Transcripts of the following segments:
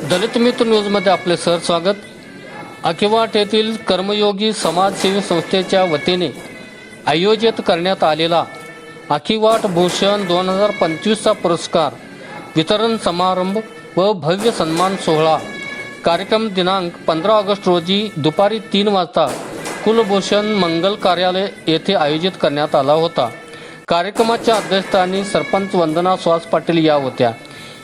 दलित मित्र न्यूजमध्ये आपले सर स्वागत। अकिवाट येथील कर्मयोगी समाजसेवी संस्थेच्या वतीने आयोजित करण्यात आलेला अकिवाट भूषण 2025चा पुरस्कार वितरण समारंभ व भव्य सन्मान सोहळा कार्यक्रम दिनांक 15 ऑगस्ट रोजी दुपारी 3 वाजता कुलभूषण मंगल कार्यालय येथे आयोजित करण्यात आला होता। कार्यक्रमाच्या अध्यक्षस्थानी सरपंच वंदना सुहास पाटील या होत्या।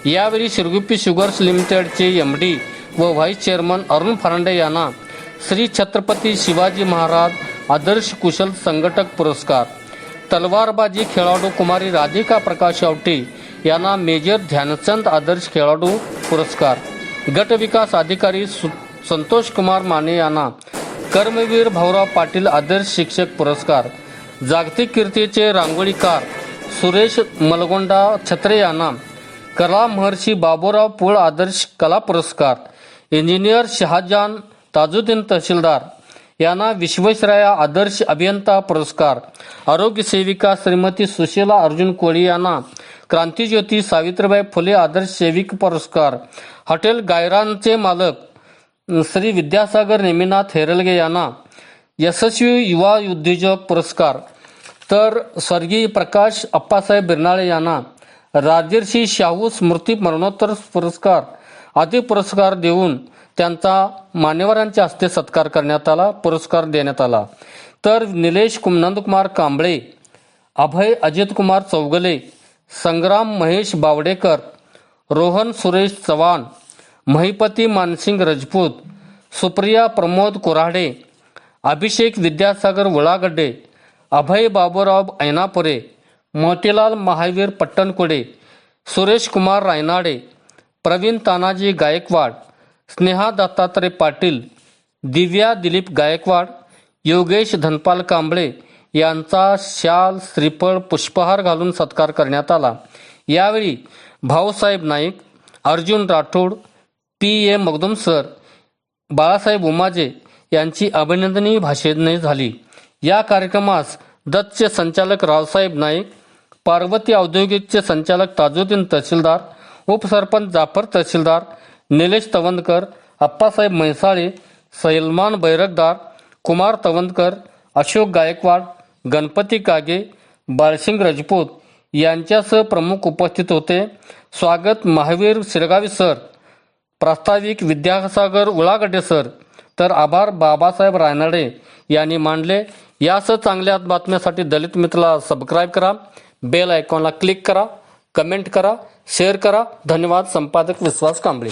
यावेळी शिरगुप्पी शुगर्स लिमिटेडचे एमडी व व्हाईस चेअरमन अरुण फरांडे यांना श्री छत्रपती शिवाजी महाराज आदर्श कुशल संघटक पुरस्कार, तलवारबाजी खेळाडू कुमारी राधिका प्रकाश आवटे यांना मेजर ध्यानचंद आदर्श खेळाडू पुरस्कार, गट विकास अधिकारी संतोष कुमार माने यांना कर्मवीर भाऊराव पाटील आदर्श शिक्षक पुरस्कार, जागतिक कीर्तीचे रांगोळीकार सुरेश मलगोंडा छत्रे यांना कला महर्षी बाबूराव पुळ आदर्श कला पुरस्कार, इंजिनियर शहाजान ताजुद्दीन तहसीलदार यांना विश्वेश्वरय्या आदर्श अभियंता पुरस्कार, आरोग्य सेविका श्रीमती सुशीला अर्जुन कोळी यांना क्रांतिज्योती सावित्रीबाई फुले आदर्श सेविक पुरस्कार, हॉटेल गायरानचे मालक श्री विद्यासागर नेमिनाथ हेरलगे यांना यशस्वी युवा उद्योजक पुरस्कार, तर स्वर्गीय प्रकाश अप्पासाहेब बिरनाळे यांना राजर्षी शाहू स्मृती मरणोत्तर पुरस्कार आदी पुरस्कार देऊन त्यांचा मान्यवरांच्या हस्ते सत्कार करण्यात आला, पुरस्कार देण्यात आला। तर निलेश नंदकुमार कांबळे, अभय अजित कुमार चौगले, संग्राम महेश बावडेकर, रोहन सुरेश चव्हाण, महिपती मानसिंग राजपूत, सुप्रिया प्रमोद कोराडे, अभिषेक विद्यासागर वळागड्डे, अभय बाबूराव ऐनापुरे, मोतीलाल महावीर पट्टणकुडे, सुरेश कुमार रायनाडे, प्रवीण तानाजी गायकवाड, स्नेहा दत्तात्रय पाटील, दिव्या दिलीप गायकवाड, योगेश धनपाल कांबळे यांचा शाल श्रीफळ पुष्पहार घालून सत्कार करण्यात आला। यावेळी भाऊसाहेब नाईक, अर्जुन राठोड, पी.ए. मगदुम सर, बाळासाहेब उमाजे यांची अभिनंदनी भाषणे झाली। या कार्यक्रमास दत्तचे संचालक रावसाहेब नाईक, पार्वती औद्योगिकचे संचालक ताजुद्दीन तहसीलदार, उपसरपंच जाफर तहसीलदार, निलेश तवंदकर, अप्पासाहेब म्हैसाळे, सलमान बैरगदार, कुमार तवंदकर, अशोक गायकवाड, गणपती कागे, बाळसिंग राजपूत यांच्यासह प्रमुख उपस्थित होते। स्वागत महावीर शिरगावी सर, प्रास्ताविक विद्यासागर उळागड्डे सर, तर आभार बाबासाहेब रायनाडे यांनी मानले। यासह चांगल्या बातम्यासाठी दलित मित्रला सबस्क्राईब करा, बेल आयकॉनला क्लिक करा, कमेंट करा, शेअर करा। धन्यवाद। संपादक विश्वास कांबळे।